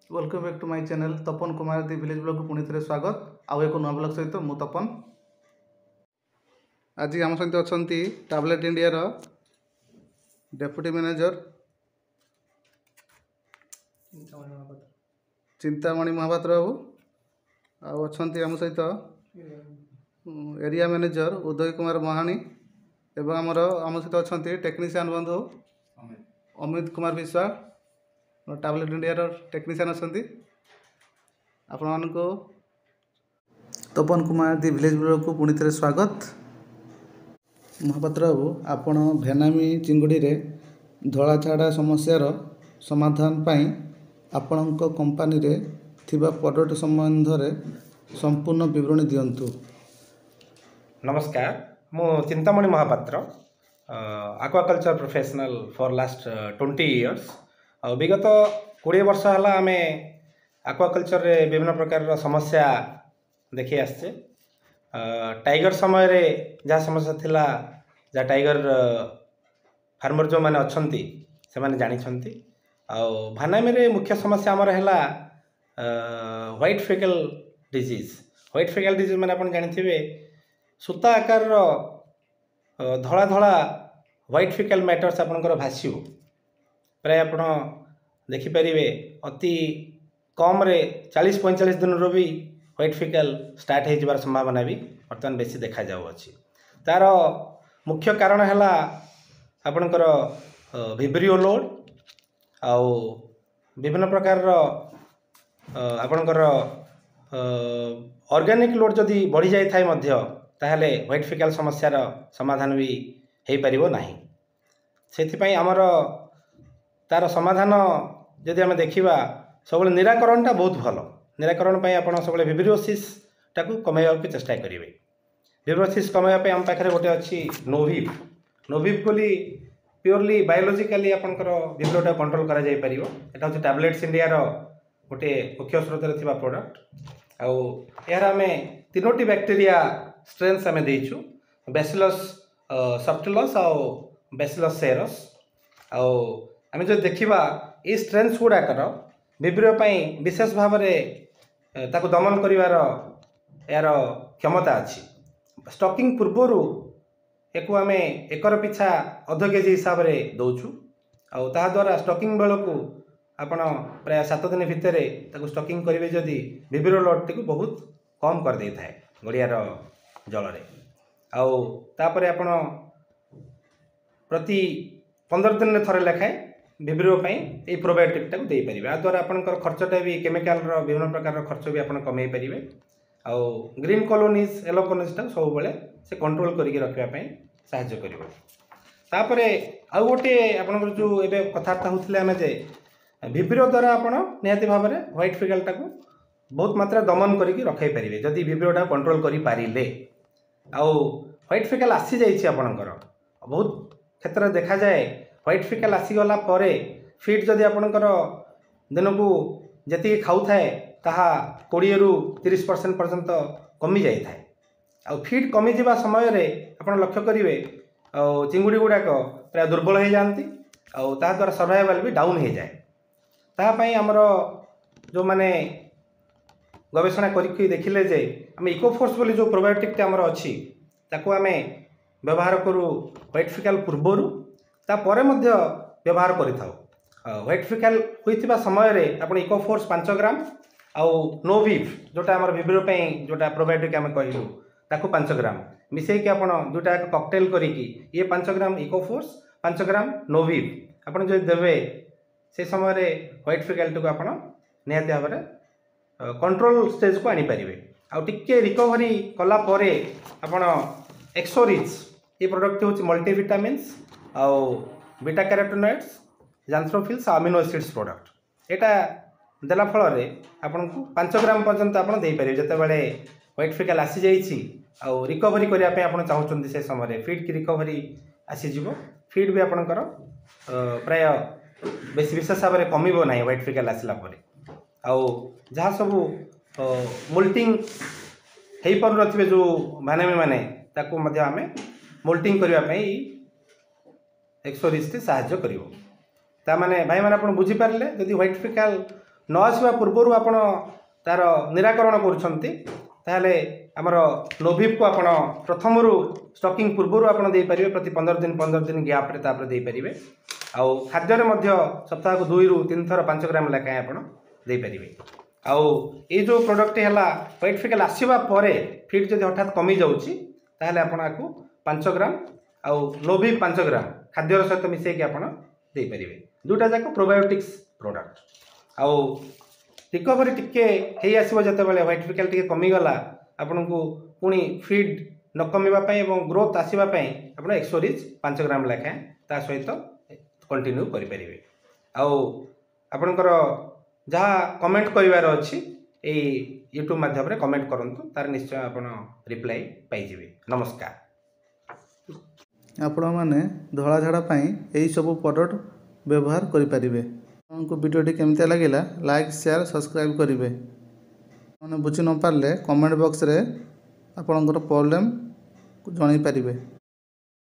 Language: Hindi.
Welcome back to my channel Tapan Kumar the village blog को पुणी थे स्वागत आउ एक नुआ ब्लॉग सहित मु तपन। आज आम सहित अच्छा tablet India deputy manager Chintamani Mohapatra babu आउ आम सहित एरिया मैनेजर उदय कुमार महानी एवं आम सहित अच्छा टेक्नीशियन बंधु अमित कुमार विश्वास टैबलेट इंडिया टेक्नीशियन अच्छा आपण को तपन कुमार दि विलेज ब्लॉग को पुणी थे स्वागत। महापात्र बाबू आपण भेनामी चिंगुड़ी रे धला छाड़ा समस्यार समाधान पाई आपणक कंपनी रे थिबा प्रोडक्ट संबंध रे संपूर्ण विवरणी दियंतु। नमस्कार, मु Chintamani Mohapatra aquaculture professional for last 20 years. विगत 20 वर्ष है आम आक्वाकल्चर रे विभिन्न प्रकार समस्या देखी आसचे। टाइगर समय रे जहाँ समस्या थिला जहाँ टाइगर फार्मर जो मैंने अच्छा से मैंने जानी भानामी रे मुख्य समस्या आमर है व्हाइट फेकल डिजीज। व्हाइट फेकल डिजीज मैंने आप जानी सूता आकार धला धला व्हाइट फेकल मैटर्स आपंकर भाष्य प्राय आप देखिपारे अति कम रे 40-45 दिन रो भी व्हाइट फेकल स्टार्ट हो जबार संभावना भी बर्तमान बेसी देखा जाउछि। तार मुख्य कारण है आपणकर विब्रियो लोड आउ विभिन्न प्रकार आपणकर ऑर्गेनिक लोड जदि बढ़ी जाई थाए मध्य ताहले व्हाइट फेकल समस्यार समाधान भी हो पारिबो नाही। सेथिपई आमर तार समाधान जदि आम देखा सब निराकरण बहुत भल। निराकरण आप सब विब्रियोसिस टाकू कमेवा चेष्टा करेंगे। विब्रियोसिस कमेवाई आम पाखे गोटे अच्छी नोविव। नोविव बोली प्योरली बायोलोजिकली आपंकर विब्रियोटा कंट्रोल करा जाई परिबो। एटा होची टैबलेट्स इंडिया रो गोटे मुख्य स्रोत रे थिबा प्रोडक्ट। आउ यार आमे तीनोटी बैक्टीरिया स्ट्रेन्स आमे देइछु, बैसिलस सब्टिलस आउ बैसिलस सेरस। आउ आमे जो देखिबा ए स्ट्रेन्स गुडाकर विब्रियो पई विशेष भाव में ताको दमन करिवार यार क्षमता अच्छी। स्टॉकिंग पूर्वर एको आमे एकर पिछा अध केजी हिसाब से दौचु। आउ ता द्वारा स्टॉकिंग बेलू आपण प्राय 7 दिन भितर ताको स्टॉकिंग करेंगे जदि विब्रियो लोड टी बहुत कम कर दे थाए गड़ियार जल रे। आउ तापरे आपण प्रति 15 दिन में थरे लेखाएं विब्रियो ये प्रोबायोटिक टाक दे पारे। आ द्वारा आपंकर खर्चटा भी केमिकाल विभिन्न प्रकार खर्च भी आप कमे पारे। आउ ग्रीन कॉलोनीज येलो कॉलोनीज टाक सब बेले से कंट्रोल करके रखापी साहाय्य करिवो। तापरे आउ गोटे आपनकर जो एबे कथार्था होथिले आमे जे विब्रियो द्वारा आपण निहाती भाव में व्हाइट फेकल टाक बहुत मात्रा दमन करके रखाई पारे जदि विब्रियोटा कंट्रोल करि पारिले। आउ व्हाइट फेकल आसी जाइछि आपनकर बहुत क्षेत्र देखा जाए व्हाइट फेकल आसीगला परे फीड जदि आपणकर दिन को जी खाऊ थाए ताहा 20 ରୁ 30% पर्यंत कमी जाए थाए। आ फीड कमी जा समय रे आपण लक्ष्य करेंगे चिंगुड़ी गुड़ाक प्राय दुर्बल हो जाती द्वारा सर्वाइवल भी डाउन हो जाए। तापाई आमर जो माने गवेषणा करके देखिले जे आम इकोफोर्स बोली जो प्रोबायोटिक आमर अच्छी ताको आम व्यवहार करूँ व्हाइट फेकल पूर्वर तापर व्यवहार करिथाउ। व्हाइट फेकल होइतिबा समय रे आपण इकोफोर्स 5 ग्राम आउ नोविव जोटा आमर विब्रियो पई जोटा प्रोबायोटिक आम कहलु ताको 5 ग्राम मिसई के आपण दुटा कॉकटेल करिकी ये 5 ग्राम इकोफोर्स 5 ग्राम नोविव आपण जो देबे से समय रे व्हाइट फेकल टको आपण निहाती भाव में कंट्रोल स्टेज को आनी परिबे। आ टिके रिकवरी कला परे आपण एक्सोरिच ये प्रोडक्ट होची मल्टीविटामिन्स आउ beta carotenoids xanthophylls amino acids product एटा देला फल रे आपन को 5 ग्राम पर्यंत आपन दे पारे जते बेले व्हाइट फेकल आसी जाइछि आउ रिकवरी करिया पे आपन चाहउछन्ती से समय रे फीड की रिकवरी आसी जिवो। फीड भी आपनकर प्राय बेसी विशेष भाव में कमिबो नाही व्हाइट फेकल आसिला परे। आउ जहाँ सब मोल्टिंग हेई पर नथिबे जो माने माने ताको मध्य आमे मोल्टिंग करिया पे एक्सोरिच साहाय्य करिवो। तामाने भाई माने आपण बुझी पारले जदि व्हाइट फेकल न आसवा पूर्व आपण तार निराकरण करुछंती ताहले हमर नोभिप को आपण प्रथम रु स्टॉकिंग पूर्व आपण दे परिबे प्रति 15 दिन गैप रे तापर दे परिबे आउ खाद्य रे मध्य सप्ताह को 2 रु 3 थर 5 ग्राम लेखाएं आपण दे परिबे आउ ए जो प्रोडक्ट हैला व्हाइट फिकल आसीबा परे फीड जदि हठात कमी जाउची ताहले आपण आकु 5 ग्राम आउ नोभिप 5 ग्राम खाद्य रो सहित मिसे के आपण दे परिबे दुटा जाक प्रोबायोटिक्स प्रोडक्ट आउ रिकवरी टिके हे आसीबो जते बेले व्हाइट फिकल टिके कमी गला आपन को पुनी फीड न कमिबा पई एवं ग्रोथ आसीबा पई आपण एक्सोरिज 5 ग्राम लेखाएं ता सहित कंटिन्यू करि परिबे आउ आपनकर जहाँ कमेंट करिवार अछि ए यूट्यूब माध्यम रे कमेंट करंतु तार निश्चय आपण रिप्लाई पाई जिवे नमस्कार आपण माने धला झाड़ा पई एई सब प्रोडक्ट व्यवहार करि परिबे आपको वीडियोटी केमते लागिला लाइक शेयर सब्सक्राइब करिवे माने बुझि न पारले कमेंट बॉक्स रे आपनकर प्रॉब्लम जणाई परिबे।